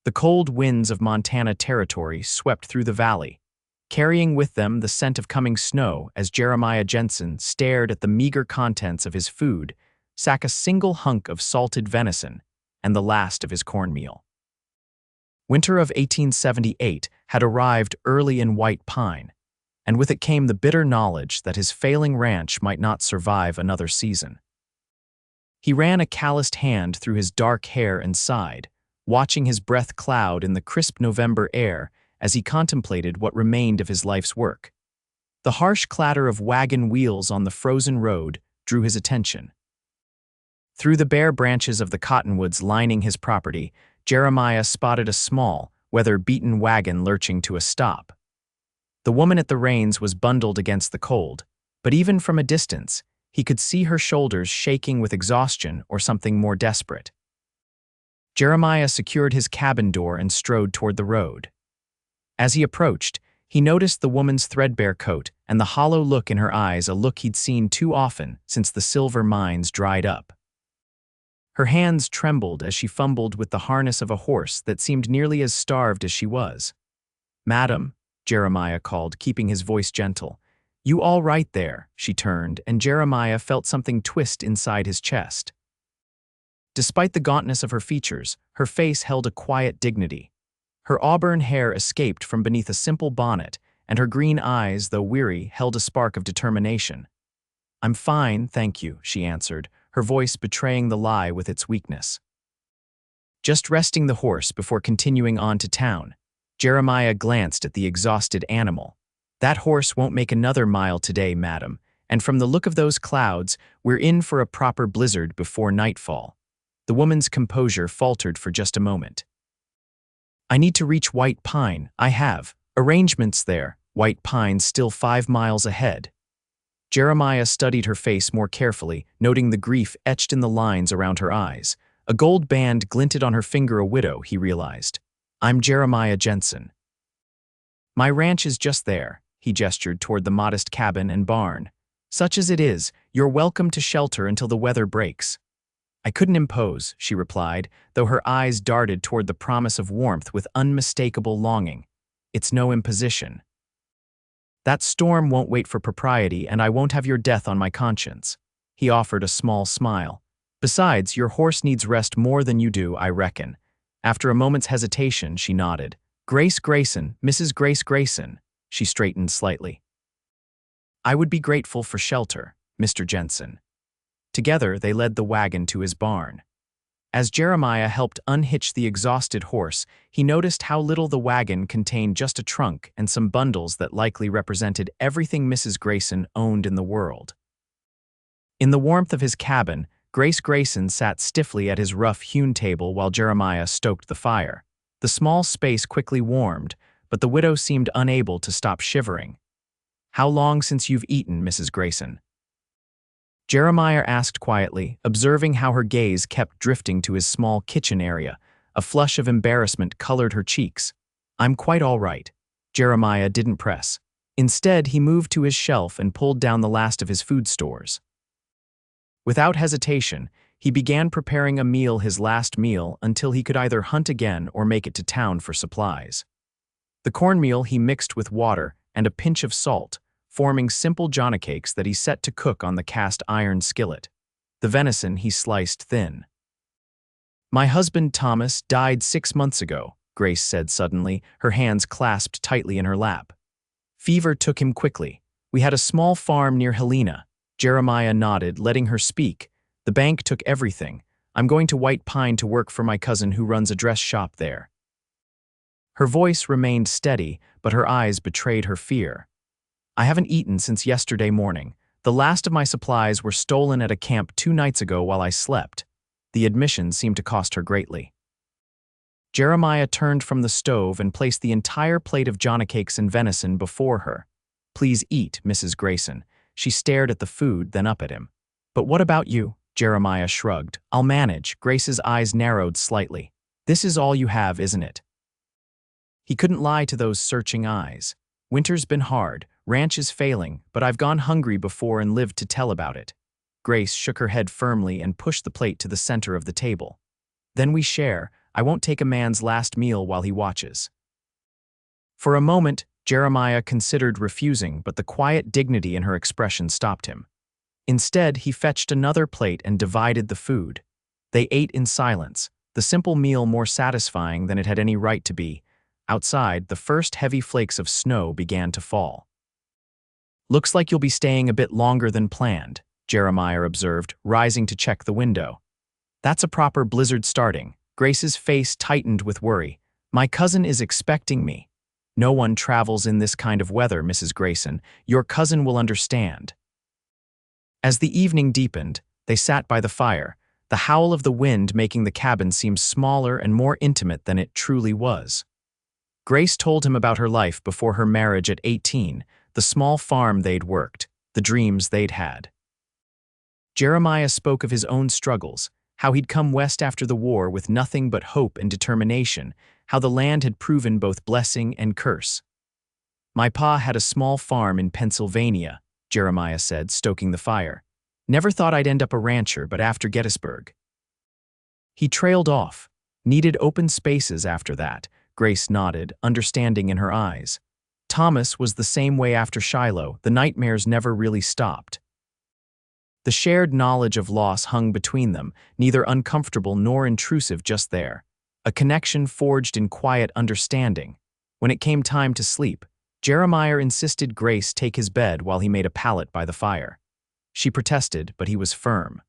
The cold winds of Montana Territory swept through the valley, carrying with them the scent of coming snow as Jeremiah Jensen stared at the meager contents of his food, sack a single hunk of salted venison, and the last of his cornmeal. Winter of 1878 had arrived early in White Pine, and with it came the bitter knowledge that his failing ranch might not survive another season. He ran a calloused hand through his dark hair and sighed, watching his breath cloud in the crisp November air as he contemplated what remained of his life's work. The harsh clatter of wagon wheels on the frozen road drew his attention. Through the bare branches of the cottonwoods lining his property, Jeremiah spotted a small, weather-beaten wagon lurching to a stop. The woman at the reins was bundled against the cold, but even from a distance, he could see her shoulders shaking with exhaustion or something more desperate. Jeremiah secured his cabin door and strode toward the road. As he approached, he noticed the woman's threadbare coat and the hollow look in her eyes, a look he'd seen too often since the silver mines dried up. Her hands trembled as she fumbled with the harness of a horse that seemed nearly as starved as she was. "Madam," Jeremiah called, keeping his voice gentle. "You all right there?" She turned, and Jeremiah felt something twist inside his chest. Despite the gauntness of her features, her face held a quiet dignity. Her auburn hair escaped from beneath a simple bonnet, and her green eyes, though weary, held a spark of determination. "I'm fine, thank you," she answered, her voice betraying the lie with its weakness. Just resting the horse before continuing on to town, Jeremiah glanced at the exhausted animal. "That horse won't make another mile today, madam, and from the look of those clouds, we're in for a proper blizzard before nightfall." The woman's composure faltered for just a moment. "I need to reach White Pine. I have arrangements there. White Pine's still 5 miles ahead." Jeremiah studied her face more carefully, noting the grief etched in the lines around her eyes. A gold band glinted on her finger, a widow, he realized. "I'm Jeremiah Jensen. My ranch is just there," he gestured toward the modest cabin and barn. "Such as it is, you're welcome to shelter until the weather breaks." "I couldn't impose," she replied, though her eyes darted toward the promise of warmth with unmistakable longing. "It's no imposition. That storm won't wait for propriety, and I won't have your death on my conscience." He offered a small smile. "Besides, your horse needs rest more than you do, I reckon." After a moment's hesitation, she nodded. "Grace Grayson, Mrs. Grace Grayson." She straightened slightly. "I would be grateful for shelter, Mr. Jensen." Together, they led the wagon to his barn. As Jeremiah helped unhitch the exhausted horse, he noticed how little the wagon contained, just a trunk and some bundles that likely represented everything Mrs. Grayson owned in the world. In the warmth of his cabin, Grace Grayson sat stiffly at his rough-hewn table while Jeremiah stoked the fire. The small space quickly warmed, but the widow seemed unable to stop shivering. "How long since you've eaten, Mrs. Grayson?" Jeremiah asked quietly, observing how her gaze kept drifting to his small kitchen area. A flush of embarrassment colored her cheeks. "I'm quite all right." Jeremiah didn't press. Instead, he moved to his shelf and pulled down the last of his food stores. Without hesitation, he began preparing a meal, his last meal, until he could either hunt again or make it to town for supplies. The cornmeal he mixed with water and a pinch of salt, forming simple johnny cakes that he set to cook on the cast iron skillet. The venison he sliced thin. "My husband Thomas died 6 months ago," Grace said suddenly, her hands clasped tightly in her lap. "Fever took him quickly. We had a small farm near Helena." Jeremiah nodded, letting her speak. "The bank took everything. I'm going to White Pine to work for my cousin who runs a dress shop there." Her voice remained steady, but her eyes betrayed her fear. "I haven't eaten since yesterday morning. The last of my supplies were stolen at a camp 2 nights ago while I slept." The admission seemed to cost her greatly. Jeremiah turned from the stove and placed the entire plate of johnny cakes and venison before her. "Please eat, Mrs. Grayson." She stared at the food, then up at him. "But what about you?" Jeremiah shrugged. "I'll manage." Grace's eyes narrowed slightly. "This is all you have, isn't it?" He couldn't lie to those searching eyes. "Winter's been hard, ranch is failing, but I've gone hungry before and lived to tell about it." Grace shook her head firmly and pushed the plate to the center of the table. "Then we share. I won't take a man's last meal while he watches." For a moment, Jeremiah considered refusing, but the quiet dignity in her expression stopped him. Instead, he fetched another plate and divided the food. They ate in silence, the simple meal more satisfying than it had any right to be. Outside, the first heavy flakes of snow began to fall. "Looks like you'll be staying a bit longer than planned," Jeremiah observed, rising to check the window. "That's a proper blizzard starting." Grace's face tightened with worry. "My cousin is expecting me." "No one travels in this kind of weather, Mrs. Grayson. Your cousin will understand." As the evening deepened, they sat by the fire, the howl of the wind making the cabin seem smaller and more intimate than it truly was. Grace told him about her life before her marriage at 18, the small farm they'd worked, the dreams they'd had. Jeremiah spoke of his own struggles, how he'd come west after the war with nothing but hope and determination, how the land had proven both blessing and curse. "My pa had a small farm in Pennsylvania," Jeremiah said, stoking the fire. "Never thought I'd end up a rancher, but after Gettysburg." He trailed off. "Needed open spaces after that," Grace nodded, understanding in her eyes. "Thomas was the same way after Shiloh. The nightmares never really stopped." The shared knowledge of loss hung between them, neither uncomfortable nor intrusive, just there. A connection forged in quiet understanding. When it came time to sleep, Jeremiah insisted Grace take his bed while he made a pallet by the fire. She protested, but he was firm.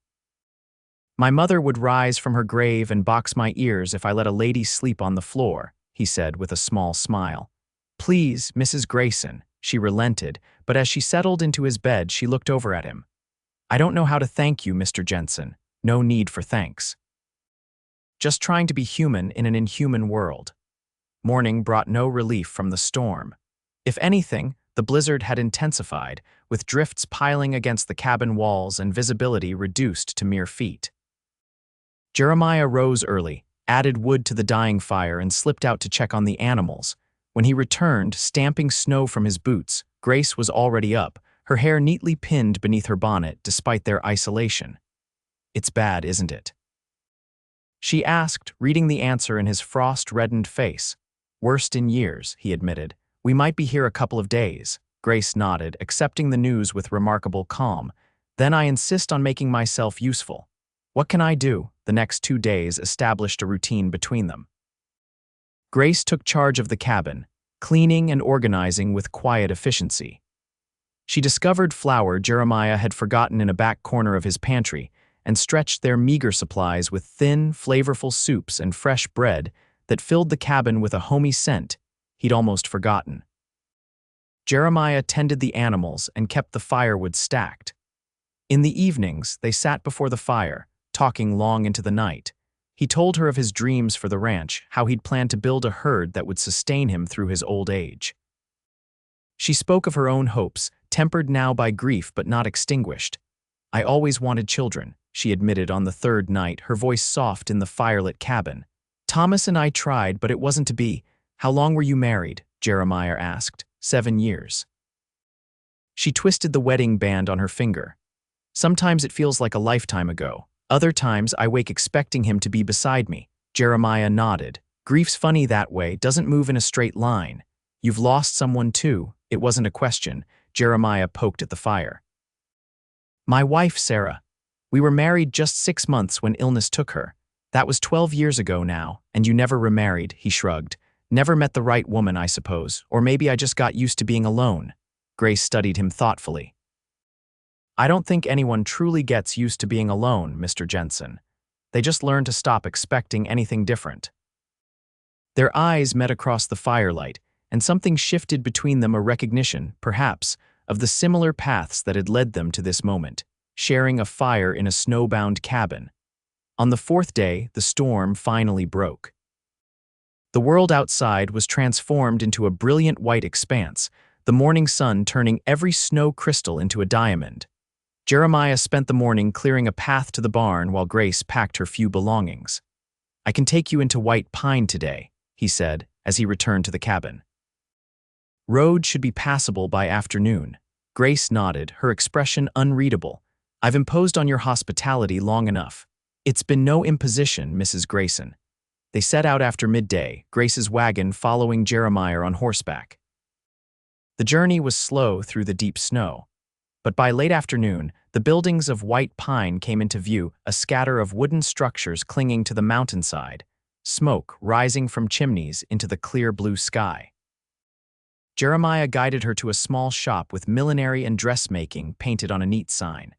"My mother would rise from her grave and box my ears if I let a lady sleep on the floor," he said with a small smile. "Please, Mrs. Grayson," she relented, but as she settled into his bed, she looked over at him. "I don't know how to thank you, Mr. Jensen. No need for thanks. Just trying to be human in an inhuman world." Morning brought no relief from the storm. If anything, the blizzard had intensified, with drifts piling against the cabin walls and visibility reduced to mere feet. Jeremiah rose early, added wood to the dying fire, and slipped out to check on the animals. When he returned, stamping snow from his boots, Grace was already up, her hair neatly pinned beneath her bonnet despite their isolation. "It's bad, isn't it?" she asked, reading the answer in his frost-reddened face. "Worst in years," he admitted. "We might be here a couple of days." Grace nodded, accepting the news with remarkable calm. "Then I insist on making myself useful. What can I do?" The next 2 days established a routine between them. Grace took charge of the cabin, cleaning and organizing with quiet efficiency. She discovered flour Jeremiah had forgotten in a back corner of his pantry and stretched their meager supplies with thin, flavorful soups and fresh bread that filled the cabin with a homey scent he'd almost forgotten. Jeremiah tended the animals and kept the firewood stacked. In the evenings, they sat before the fire, talking long into the night. He told her of his dreams for the ranch, how he'd planned to build a herd that would sustain him through his old age. She spoke of her own hopes, tempered now by grief but not extinguished. "I always wanted children," she admitted on the third night, her voice soft in the firelit cabin. "Thomas and I tried, but it wasn't to be." "How long were you married?" Jeremiah asked. 7 years. She twisted the wedding band on her finger. "Sometimes it feels like a lifetime ago. Other times I wake expecting him to be beside me." Jeremiah nodded. "Grief's funny that way, doesn't move in a straight line. You've lost someone too." It wasn't a question. Jeremiah poked at the fire. "My wife, Sarah. We were married just 6 months when illness took her. That was 12 years ago now, and you never remarried," he shrugged. "Never met the right woman, I suppose, or maybe I just got used to being alone." Grace studied him thoughtfully. "I don't think anyone truly gets used to being alone, Mr. Jensen. They just learn to stop expecting anything different." Their eyes met across the firelight, and something shifted between them, a recognition, perhaps, of the similar paths that had led them to this moment, sharing a fire in a snowbound cabin. On the 4th day, the storm finally broke. The world outside was transformed into a brilliant white expanse, the morning sun turning every snow crystal into a diamond. Jeremiah spent the morning clearing a path to the barn while Grace packed her few belongings. "I can take you into White Pine today," he said as he returned to the cabin. "Road should be passable by afternoon." Grace nodded, her expression unreadable. "I've imposed on your hospitality long enough." "It's been no imposition, Mrs. Grayson." They set out after midday, Grace's wagon following Jeremiah on horseback. The journey was slow through the deep snow, but by late afternoon, the buildings of white pine came into view, a scatter of wooden structures clinging to the mountainside, smoke rising from chimneys into the clear blue sky. Jeremiah guided her to a small shop with millinery and dressmaking painted on a neat sign.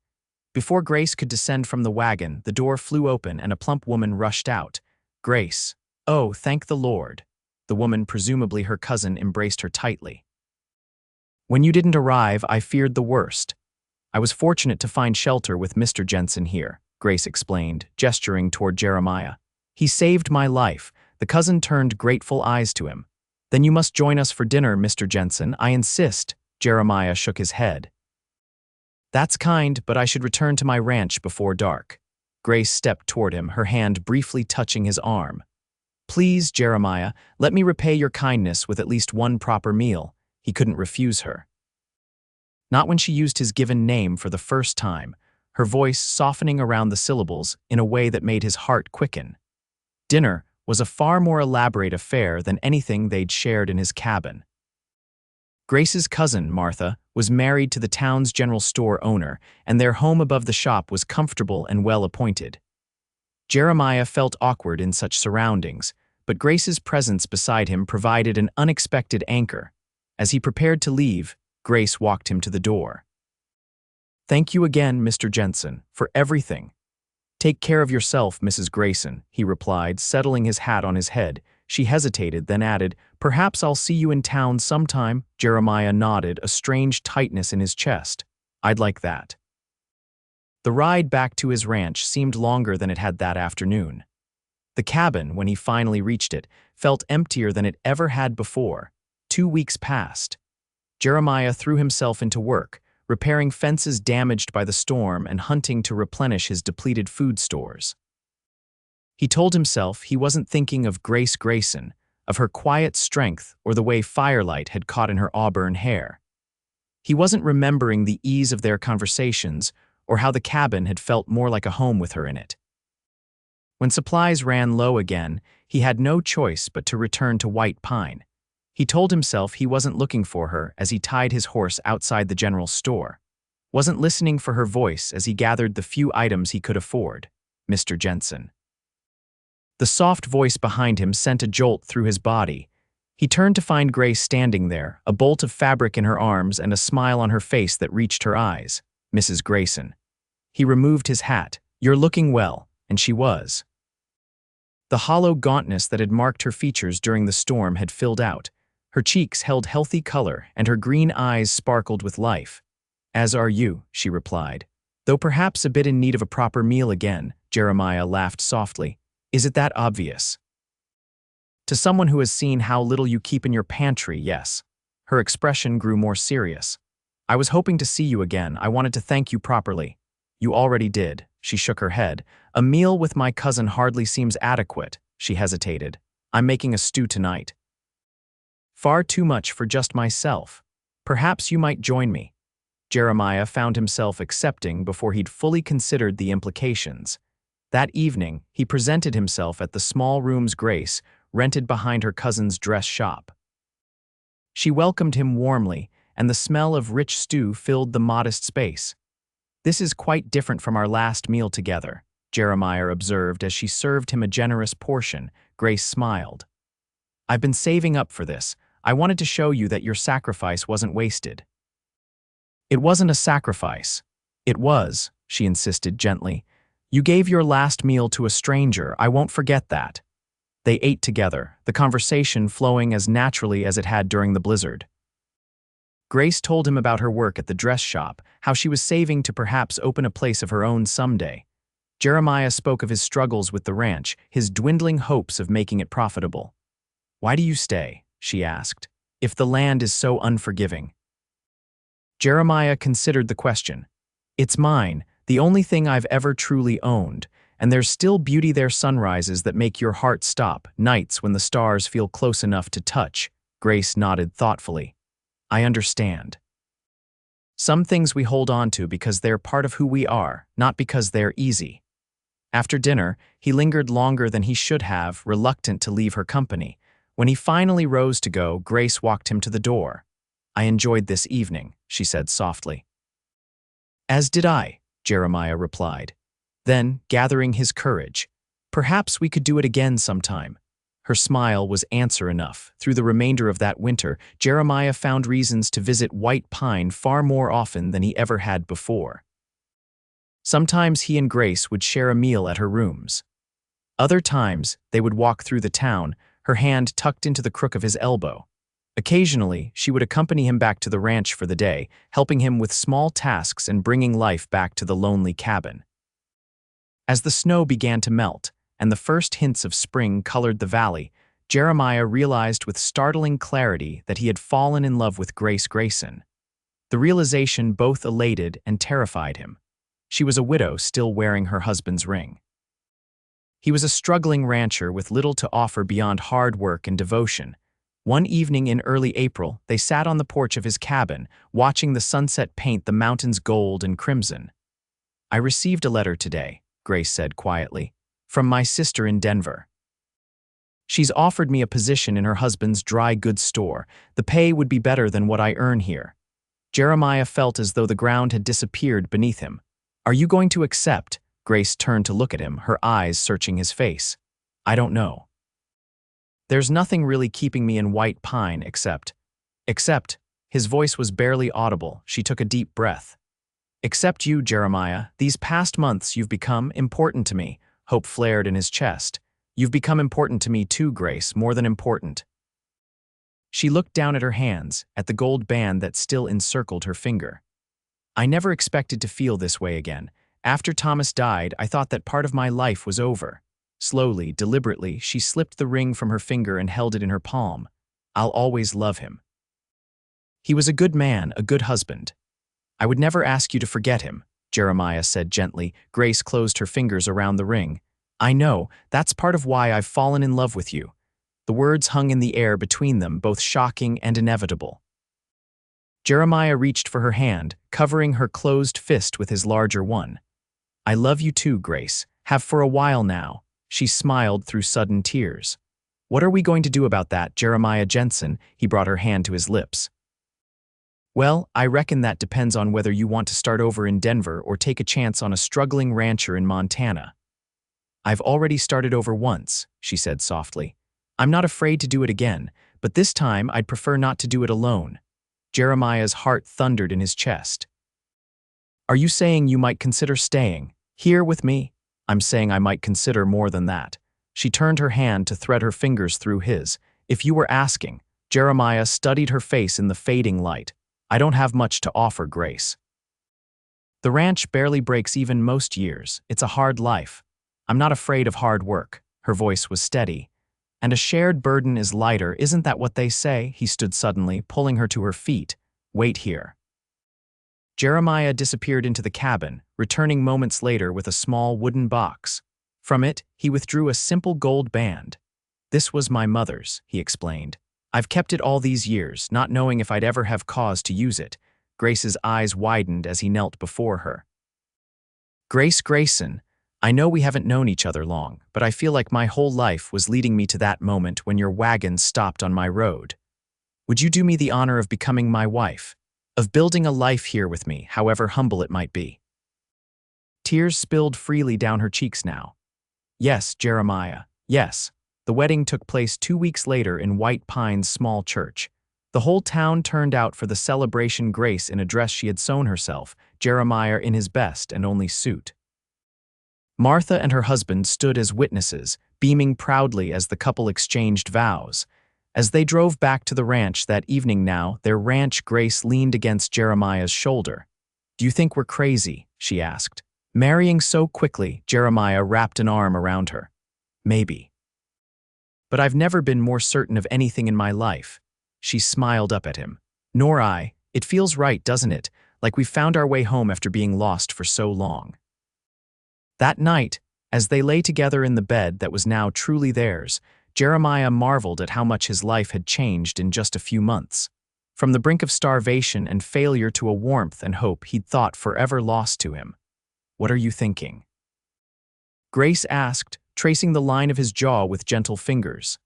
Before Grace could descend from the wagon, the door flew open and a plump woman rushed out. "Grace, oh, thank the Lord." The woman, presumably her cousin, embraced her tightly. "When you didn't arrive, I feared the worst. I was fortunate to find shelter with Mr. Jensen here," Grace explained, gesturing toward Jeremiah. "He saved my life." The cousin turned grateful eyes to him. "Then you must join us for dinner, Mr. Jensen. I insist." Jeremiah shook his head. "That's kind, but I should return to my ranch before dark." Grace stepped toward him, her hand briefly touching his arm. "Please, Jeremiah, let me repay your kindness with at least one proper meal." He couldn't refuse her. Not when she used his given name for the first time, her voice softening around the syllables in a way that made his heart quicken. Dinner was a far more elaborate affair than anything they'd shared in his cabin. Grace's cousin, Martha, was married to the town's general store owner, and their home above the shop was comfortable and well-appointed. Jeremiah felt awkward in such surroundings, but Grace's presence beside him provided an unexpected anchor. As he prepared to leave, Grace walked him to the door. "Thank you again, Mr. Jensen, for everything." "Take care of yourself, Mrs. Grayson," he replied, settling his hat on his head. She hesitated, then added, "Perhaps I'll see you in town sometime." Jeremiah nodded, a strange tightness in his chest. "I'd like that." The ride back to his ranch seemed longer than it had that afternoon. The cabin, when he finally reached it, felt emptier than it ever had before. 2 weeks passed. Jeremiah threw himself into work, repairing fences damaged by the storm and hunting to replenish his depleted food stores. He told himself he wasn't thinking of Grace Grayson, of her quiet strength or the way firelight had caught in her auburn hair. He wasn't remembering the ease of their conversations or how the cabin had felt more like a home with her in it. When supplies ran low again, he had no choice but to return to White Pine. He told himself he wasn't looking for her as he tied his horse outside the general store, wasn't listening for her voice as he gathered the few items he could afford. Mr. Jensen. The soft voice behind him sent a jolt through his body. He turned to find Grace standing there, a bolt of fabric in her arms and a smile on her face that reached her eyes. "Mrs. Grayson." He removed his hat. "You're looking well," and she was. The hollow gauntness that had marked her features during the storm had filled out. Her cheeks held healthy color, and her green eyes sparkled with life. "As are you," she replied. "Though perhaps a bit in need of a proper meal again." Jeremiah laughed softly. "Is it that obvious?" "To someone who has seen how little you keep in your pantry, yes." Her expression grew more serious. "I was hoping to see you again. I wanted to thank you properly." "You already did." She shook her head. "A meal with my cousin hardly seems adequate." She hesitated. "I'm making a stew tonight." "Far too much for just myself. Perhaps you might join me." Jeremiah found himself accepting before he'd fully considered the implications. That evening, he presented himself at the small rooms Grace rented behind her cousin's dress shop. She welcomed him warmly, and the smell of rich stew filled the modest space. "This is quite different from our last meal together," Jeremiah observed as she served him a generous portion. Grace smiled. "I've been saving up for this. I wanted to show you that your sacrifice wasn't wasted." "It wasn't a sacrifice. It was," she insisted gently. "You gave your last meal to a stranger. I won't forget that." They ate together, the conversation flowing as naturally as it had during the blizzard. Grace told him about her work at the dress shop, how she was saving to perhaps open a place of her own someday. Jeremiah spoke of his struggles with the ranch, his dwindling hopes of making it profitable. "Why do you stay?" she asked, "if the land is so unforgiving?" Jeremiah considered the question. "It's mine, the only thing I've ever truly owned, and there's still beauty there, sunrises that make your heart stop, nights when the stars feel close enough to touch." Grace nodded thoughtfully. "I understand. Some things we hold on to because they're part of who we are, not because they're easy." After dinner, he lingered longer than he should have, reluctant to leave her company. When he finally rose to go, Grace walked him to the door. "I enjoyed this evening," she said softly. "As did I," Jeremiah replied. Then, gathering his courage, "Perhaps we could do it again sometime." Her smile was answer enough. Through the remainder of that winter, Jeremiah found reasons to visit White Pine far more often than he ever had before. Sometimes he and Grace would share a meal at her rooms. Other times, they would walk through the town, her hand tucked into the crook of his elbow. Occasionally, she would accompany him back to the ranch for the day, helping him with small tasks and bringing life back to the lonely cabin. As the snow began to melt, and the first hints of spring colored the valley, Jeremiah realized with startling clarity that he had fallen in love with Grace Grayson. The realization both elated and terrified him. She was a widow still wearing her husband's ring. He was a struggling rancher with little to offer beyond hard work and devotion. One evening in early April, they sat on the porch of his cabin, watching the sunset paint the mountains gold and crimson. "I received a letter today," Grace said quietly, "from my sister in Denver. She's offered me a position in her husband's dry goods store. The pay would be better than what I earn here." Jeremiah felt as though the ground had disappeared beneath him. "Are you going to accept?" Grace turned to look at him, her eyes searching his face. "I don't know. There's nothing really keeping me in White Pine except, his voice was barely audible. She took a deep breath. "Except you, Jeremiah. These past months you've become important to me." Hope flared in his chest. "You've become important to me too, Grace, more than important." She looked down at her hands, at the gold band that still encircled her finger. "I never expected to feel this way again. After Thomas died, I thought that part of my life was over." Slowly, deliberately, she slipped the ring from her finger and held it in her palm. "I'll always love him. He was a good man, a good husband. I would never ask you to forget him," Jeremiah said gently. Grace closed her fingers around the ring. "I know, that's part of why I've fallen in love with you." The words hung in the air between them, both shocking and inevitable. Jeremiah reached for her hand, covering her closed fist with his larger one. "I love you too, Grace. Have for a while now." She smiled through sudden tears. "What are we going to do about that, Jeremiah Jensen?" He brought her hand to his lips. "Well, I reckon that depends on whether you want to start over in Denver or take a chance on a struggling rancher in Montana." "I've already started over once," she said softly. "I'm not afraid to do it again, but this time I'd prefer not to do it alone." Jeremiah's heart thundered in his chest. "Are you saying you might consider staying here with me?" "I'm saying I might consider more than that." She turned her hand to thread her fingers through his. "If you were asking." Jeremiah studied her face in the fading light. "I don't have much to offer, Grace. The ranch barely breaks even most years. It's a hard life. I'm not afraid of hard work." Her voice was steady. "And a shared burden is lighter, isn't that what they say?" He stood suddenly, pulling her to her feet. "Wait here." Jeremiah disappeared into the cabin, returning moments later with a small wooden box. From it, he withdrew a simple gold band. "This was my mother's," he explained. "I've kept it all these years, not knowing if I'd ever have cause to use it." Grace's eyes widened as he knelt before her. "Grace Grayson, I know we haven't known each other long, but I feel like my whole life was leading me to that moment when your wagon stopped on my road. Would you do me the honor of becoming my wife? Of building a life here with me, however humble it might be?" Tears spilled freely down her cheeks now. "Yes, Jeremiah, yes." The wedding took place 2 weeks later in White Pine's small church. The whole town turned out for the celebration, Grace in a dress she had sewn herself, Jeremiah in his best and only suit. Martha and her husband stood as witnesses, beaming proudly as the couple exchanged vows. As they drove back to the ranch that evening now, their ranch, Grace leaned against Jeremiah's shoulder. "Do you think we're crazy?" she asked. "Marrying so quickly." Jeremiah wrapped an arm around her. "Maybe. But I've never been more certain of anything in my life." She smiled up at him. "Nor I. It feels right, doesn't it? Like we've found our way home after being lost for so long." That night, as they lay together in the bed that was now truly theirs, Jeremiah marveled at how much his life had changed in just a few months. From the brink of starvation and failure to a warmth and hope he'd thought forever lost to him. "What are you thinking?" Grace asked, tracing the line of his jaw with gentle fingers.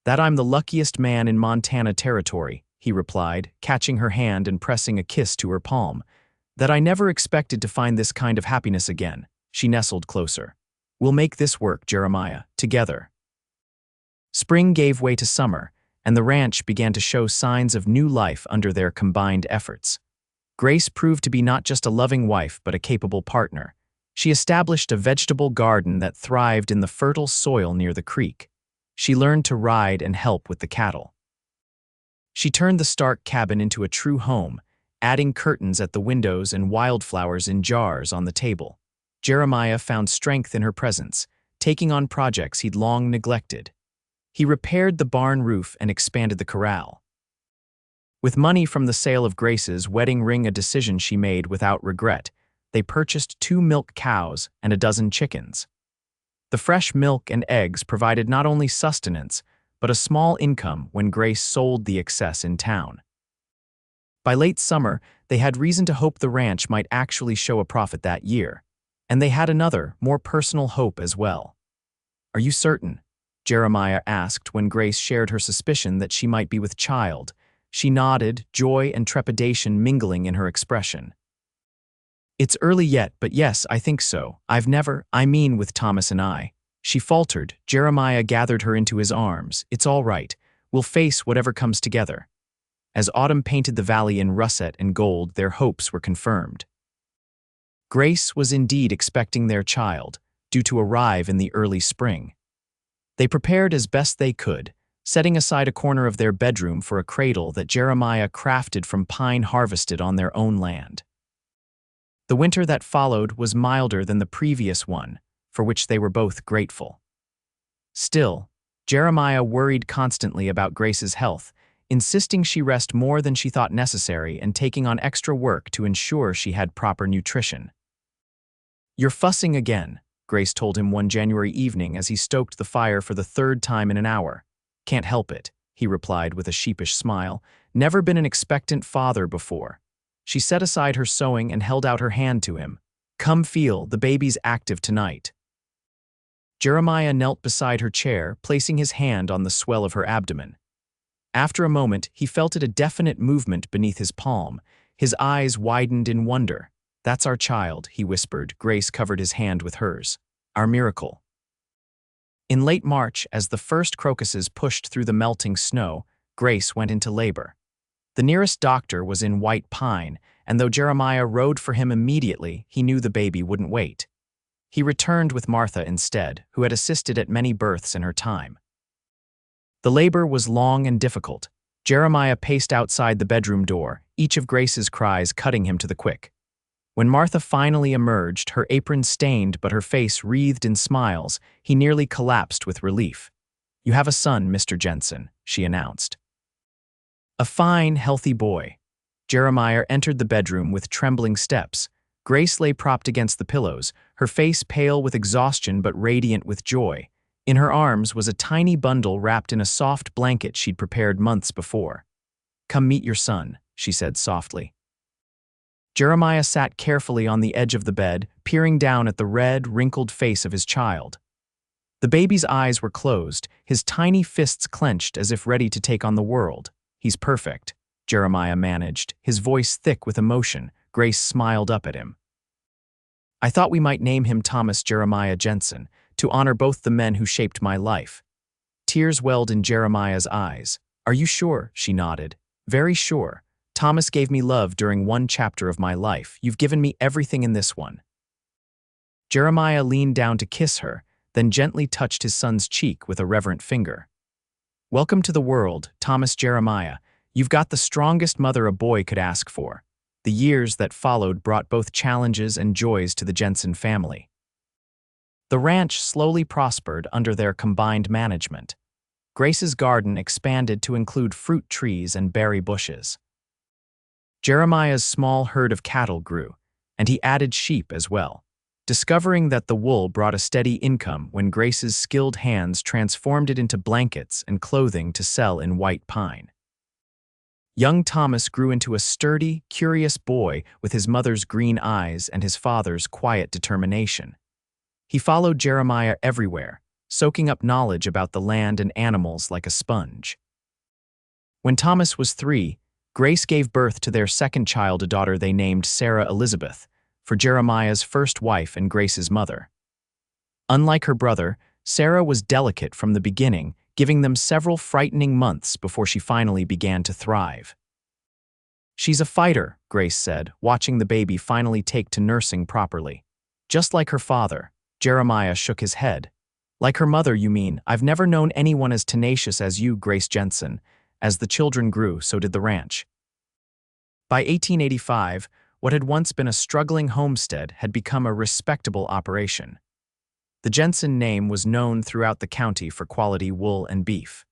That I'm the luckiest man in Montana territory, he replied, catching her hand and pressing a kiss to her palm. That I never expected to find this kind of happiness again. She nestled closer. We'll make this work, Jeremiah, together. Spring gave way to summer, and the ranch began to show signs of new life under their combined efforts. Grace proved to be not just a loving wife but a capable partner. She established a vegetable garden that thrived in the fertile soil near the creek. She learned to ride and help with the cattle. She turned the Stark cabin into a true home, adding curtains at the windows and wildflowers in jars on the table. Jeremiah found strength in her presence, taking on projects he'd long neglected. He repaired the barn roof and expanded the corral. With money from the sale of Grace's wedding ring, a decision she made without regret, they purchased 2 milk cows and a dozen chickens. The fresh milk and eggs provided not only sustenance, but a small income when Grace sold the excess in town. By late summer, they had reason to hope the ranch might actually show a profit that year. And they had another, more personal hope as well. Are you certain? Jeremiah asked when Grace shared her suspicion that she might be with child. She nodded, joy and trepidation mingling in her expression. It's early yet, but yes, I think so. I mean with Thomas and I. She faltered. Jeremiah gathered her into his arms. It's all right. We'll face whatever comes together. As autumn painted the valley in russet and gold, their hopes were confirmed. Grace was indeed expecting their child, due to arrive in the early spring. They prepared as best they could, setting aside a corner of their bedroom for a cradle that Jeremiah crafted from pine harvested on their own land. The winter that followed was milder than the previous one, for which they were both grateful. Still, Jeremiah worried constantly about Grace's health, insisting she rest more than she thought necessary and taking on extra work to ensure she had proper nutrition. You're fussing again, Grace told him one January evening as he stoked the fire for the 3rd time in an hour. Can't help it, he replied with a sheepish smile. Never been an expectant father before. She set aside her sewing and held out her hand to him. Come feel, the baby's active tonight. Jeremiah knelt beside her chair, placing his hand on the swell of her abdomen. After a moment, he felt a definite movement beneath his palm. His eyes widened in wonder. That's our child, he whispered. Grace covered his hand with hers. Our miracle. In late March, as the first crocuses pushed through the melting snow, Grace went into labor. The nearest doctor was in White Pine, and though Jeremiah rode for him immediately, he knew the baby wouldn't wait. He returned with Martha instead, who had assisted at many births in her time. The labor was long and difficult. Jeremiah paced outside the bedroom door, each of Grace's cries cutting him to the quick. When Martha finally emerged, her apron stained but her face wreathed in smiles, he nearly collapsed with relief. You have a son, Mr. Jensen, she announced. A fine, healthy boy. Jeremiah entered the bedroom with trembling steps. Grace lay propped against the pillows, her face pale with exhaustion but radiant with joy. In her arms was a tiny bundle wrapped in a soft blanket she'd prepared months before. Come meet your son, she said softly. Jeremiah sat carefully on the edge of the bed, peering down at the red, wrinkled face of his child. The baby's eyes were closed, his tiny fists clenched as if ready to take on the world. He's perfect, Jeremiah managed, his voice thick with emotion. Grace smiled up at him. I thought we might name him Thomas Jeremiah Jensen, to honor both the men who shaped my life. Tears welled in Jeremiah's eyes. Are you sure? She nodded. Very sure. Thomas gave me love during one chapter of my life. You've given me everything in this one. Jeremiah leaned down to kiss her, then gently touched his son's cheek with a reverent finger. Welcome to the world, Thomas Jeremiah. You've got the strongest mother a boy could ask for. The years that followed brought both challenges and joys to the Jensen family. The ranch slowly prospered under their combined management. Grace's garden expanded to include fruit trees and berry bushes. Jeremiah's small herd of cattle grew, and he added sheep as well, discovering that the wool brought a steady income when Grace's skilled hands transformed it into blankets and clothing to sell in White Pine. Young Thomas grew into a sturdy, curious boy with his mother's green eyes and his father's quiet determination. He followed Jeremiah everywhere, soaking up knowledge about the land and animals like a sponge. When Thomas was 3, Grace gave birth to their second child, a daughter they named Sarah Elizabeth, for Jeremiah's first wife and Grace's mother. Unlike her brother, Sarah was delicate from the beginning, giving them several frightening months before she finally began to thrive. "She's a fighter," Grace said, watching the baby finally take to nursing properly. "Just like her father." Jeremiah shook his head. "Like her mother, you mean? I've never known anyone as tenacious as you, Grace Jensen." As the children grew, so did the ranch. By 1885, what had once been a struggling homestead had become a respectable operation. The Jensen name was known throughout the county for quality wool and beef.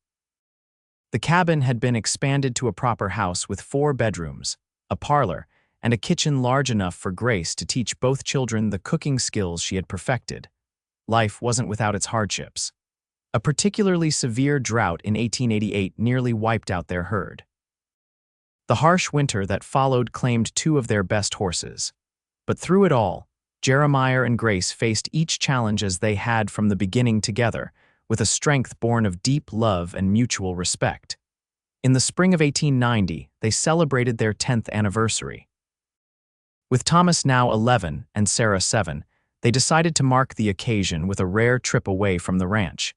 The cabin had been expanded to a proper house with 4 bedrooms, a parlor, and a kitchen large enough for Grace to teach both children the cooking skills she had perfected. Life wasn't without its hardships. A particularly severe drought in 1888 nearly wiped out their herd. The harsh winter that followed claimed 2 of their best horses. But through it all, Jeremiah and Grace faced each challenge as they had from the beginning together, with a strength born of deep love and mutual respect. In the spring of 1890, they celebrated their 10th anniversary. With Thomas now 11 and Sarah 7, they decided to mark the occasion with a rare trip away from the ranch.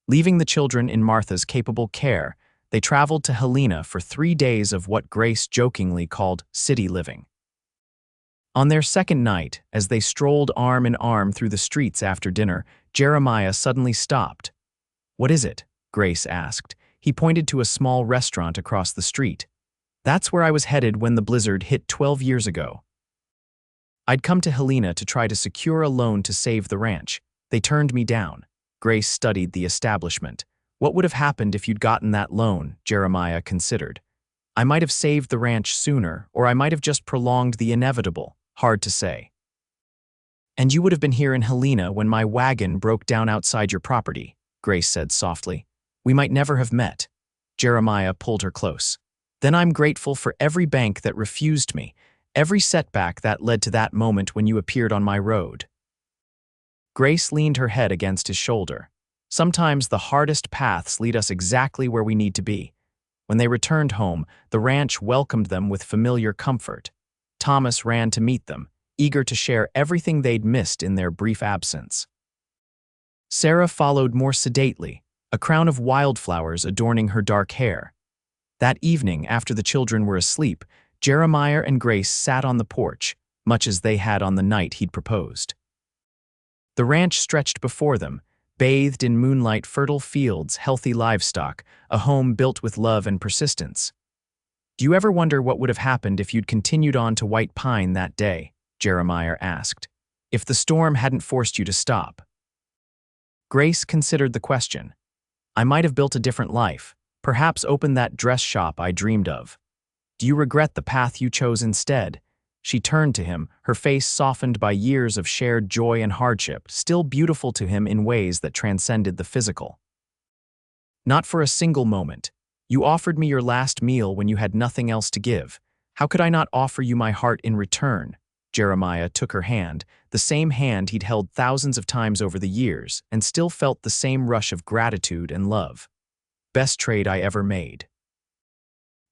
Leaving the children in Martha's capable care, they traveled to Helena for 3 days of what Grace jokingly called city living. On their second night, as they strolled arm in arm through the streets after dinner, Jeremiah suddenly stopped. "What is it?" Grace asked. He pointed to a small restaurant across the street. "That's where I was headed when the blizzard hit 12 years ago. I'd come to Helena to try to secure a loan to save the ranch. They turned me down." Grace studied the establishment. "What would have happened if you'd gotten that loan?" Jeremiah considered. "I might have saved the ranch sooner, or I might have just prolonged the inevitable. Hard to say." "And you would have been here in Helena when my wagon broke down outside your property," Grace said softly. "We might never have met." Jeremiah pulled her close. "Then I'm grateful for every bank that refused me, every setback that led to that moment when you appeared on my road." Grace leaned her head against his shoulder. "Sometimes the hardest paths lead us exactly where we need to be." When they returned home, the ranch welcomed them with familiar comfort. Thomas ran to meet them, eager to share everything they'd missed in their brief absence. Sarah followed more sedately, a crown of wildflowers adorning her dark hair. That evening, after the children were asleep, Jeremiah and Grace sat on the porch, much as they had on the night he'd proposed. The ranch stretched before them, bathed in moonlight, fertile fields, healthy livestock, a home built with love and persistence. "Do you ever wonder what would have happened if you'd continued on to White Pine that day?" Jeremiah asked. "If the storm hadn't forced you to stop?" Grace considered the question. "I might have built a different life, perhaps opened that dress shop I dreamed of." "Do you regret the path you chose instead?" She turned to him, her face softened by years of shared joy and hardship, still beautiful to him in ways that transcended the physical. "Not for a single moment. You offered me your last meal when you had nothing else to give. How could I not offer you my heart in return?" Jeremiah took her hand, the same hand he'd held thousands of times over the years, and still felt the same rush of gratitude and love. "Best trade I ever made."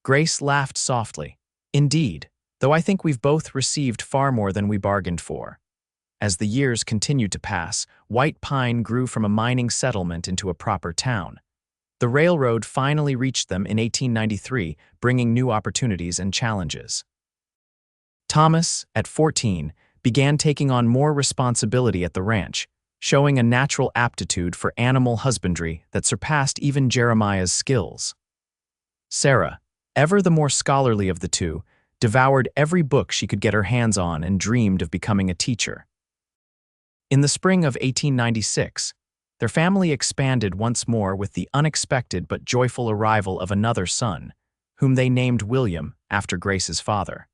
Grace laughed softly. "Indeed, though I think we've both received far more than we bargained for." As the years continued to pass, White Pine grew from a mining settlement into a proper town. The railroad finally reached them in 1893, bringing new opportunities and challenges. Thomas, at 14, began taking on more responsibility at the ranch, showing a natural aptitude for animal husbandry that surpassed even Jeremiah's skills. Sarah, ever the more scholarly of the two, devoured every book she could get her hands on and dreamed of becoming a teacher. In the spring of 1896, their family expanded once more with the unexpected but joyful arrival of another son, whom they named William after Grace's father.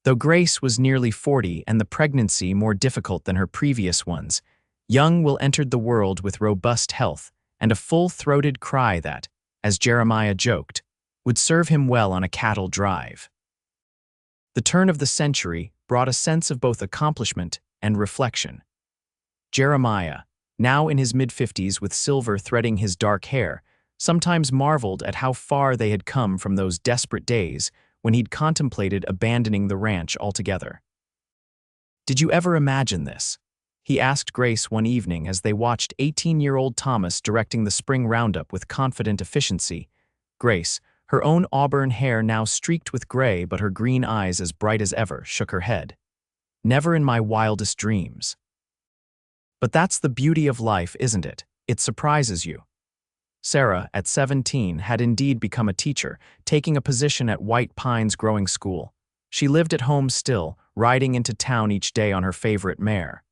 Though Grace was nearly 40 and the pregnancy more difficult than her previous ones, young Will entered the world with robust health and a full-throated cry that, as Jeremiah joked, would serve him well on a cattle drive. The turn of the century brought a sense of both accomplishment and reflection. Jeremiah, now in his mid-50s with silver threading his dark hair, sometimes marveled at how far they had come from those desperate days when he'd contemplated abandoning the ranch altogether. "Did you ever imagine this?" he asked Grace one evening as they watched 18-year-old Thomas directing the spring roundup with confident efficiency. Grace, her own auburn hair now streaked with gray but her green eyes as bright as ever, shook her head. "Never in my wildest dreams." "But that's the beauty of life, isn't it? It surprises you." Sarah, at 17, had indeed become a teacher, taking a position at White Pines Growing School. She lived at home still, riding into town each day on her favorite mare.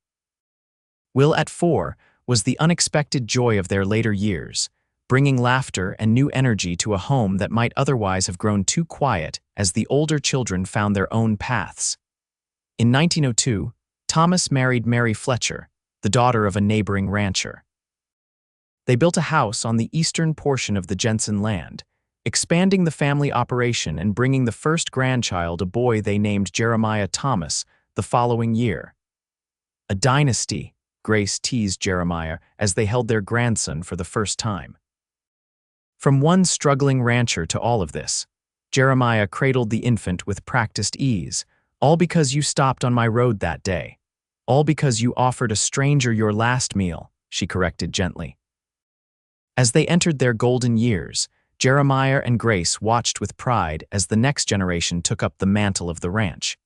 Will, at 4, was the unexpected joy of their later years, bringing laughter and new energy to a home that might otherwise have grown too quiet as the older children found their own paths. In 1902, Thomas married Mary Fletcher, the daughter of a neighboring rancher. They built a house on the eastern portion of the Jensen land, expanding the family operation and bringing the first grandchild, a boy they named Jeremiah Thomas, the following year. "A dynasty," Grace teased Jeremiah as they held their grandson for the first time. From one struggling rancher to all of this, Jeremiah cradled the infant with practiced ease, "All because you stopped on my road that day. All because you offered a stranger your last meal," she corrected gently. As they entered their golden years, Jeremiah and Grace watched with pride as the next generation took up the mantle of the ranch.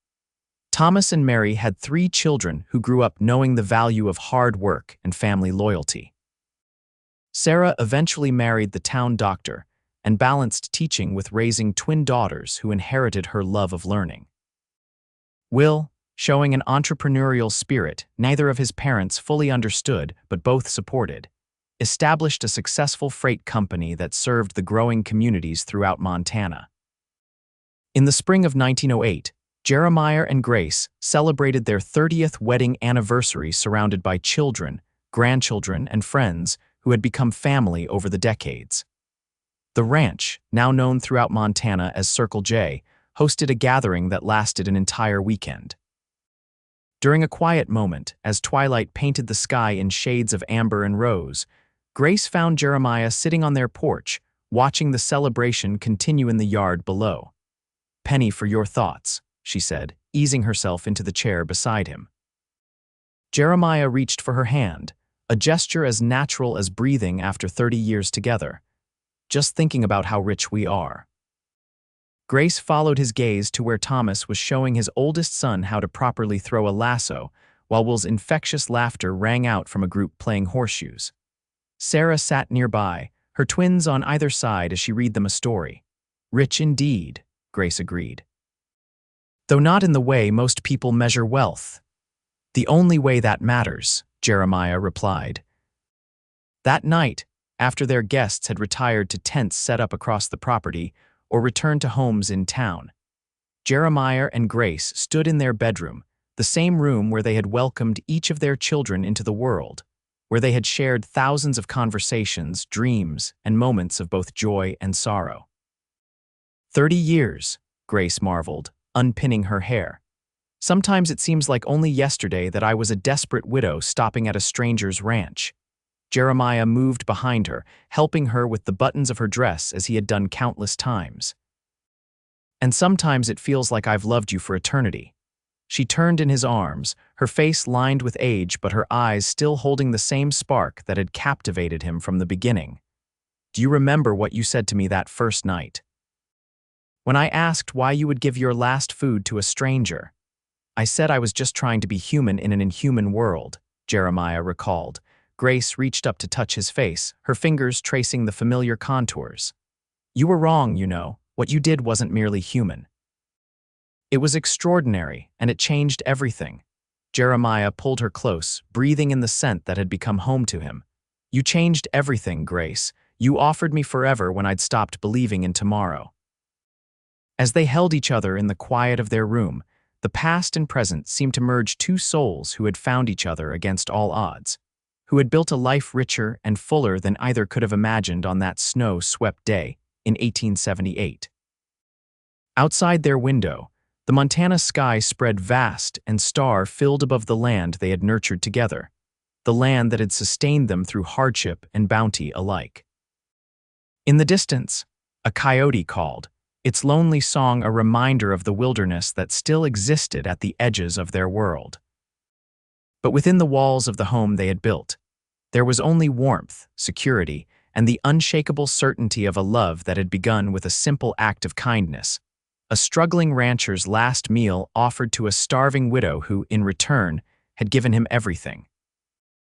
Thomas and Mary had 3 children who grew up knowing the value of hard work and family loyalty. Sarah eventually married the town doctor and balanced teaching with raising twin daughters who inherited her love of learning. Will, showing an entrepreneurial spirit neither of his parents fully understood but both supported, established a successful freight company that served the growing communities throughout Montana. In the spring of 1908, Jeremiah and Grace celebrated their 30th wedding anniversary surrounded by children, grandchildren, and friends who had become family over the decades. The ranch, now known throughout Montana as Circle J, hosted a gathering that lasted an entire weekend. During a quiet moment, as twilight painted the sky in shades of amber and rose, Grace found Jeremiah sitting on their porch, watching the celebration continue in the yard below. "Penny for your thoughts," she said, easing herself into the chair beside him. Jeremiah reached for her hand, a gesture as natural as breathing after 30 years together. "Just thinking about how rich we are." Grace followed his gaze to where Thomas was showing his oldest son how to properly throw a lasso, while Will's infectious laughter rang out from a group playing horseshoes. Sarah sat nearby, her twins on either side as she read them a story. "Rich indeed," Grace agreed. "Though not in the way most people measure wealth." "The only way that matters," Jeremiah replied. That night, after their guests had retired to tents set up across the property or returned to homes in town, Jeremiah and Grace stood in their bedroom, the same room where they had welcomed each of their children into the world, where they had shared thousands of conversations, dreams, and moments of both joy and sorrow. 30 years, Grace marveled, unpinning her hair. "Sometimes it seems like only yesterday that I was a desperate widow stopping at a stranger's ranch." Jeremiah moved behind her, helping her with the buttons of her dress as he had done countless times. "And sometimes it feels like I've loved you for eternity." She turned in his arms, her face lined with age but her eyes still holding the same spark that had captivated him from the beginning. "Do you remember what you said to me that first night? When I asked why you would give your last food to a stranger? I said I was just trying to be human in an inhuman world," Jeremiah recalled. Grace reached up to touch his face, her fingers tracing the familiar contours. "You were wrong, you know. What you did wasn't merely human. It was extraordinary, and it changed everything." Jeremiah pulled her close, breathing in the scent that had become home to him. "You changed everything, Grace. You offered me forever when I'd stopped believing in tomorrow." As they held each other in the quiet of their room, the past and present seemed to merge, 2 souls who had found each other against all odds, who had built a life richer and fuller than either could have imagined on that snow-swept day in 1878. Outside their window, the Montana sky spread vast and star-filled above the land they had nurtured together. the land that had sustained them through hardship and bounty alike. In the distance, a coyote called, its lonely song a reminder of the wilderness that still existed at the edges of their world. But within the walls of the home they had built, there was only warmth, security, and the unshakable certainty of a love that had begun with a simple act of kindness, a struggling rancher's last meal offered to a starving widow who, in return, had given him everything.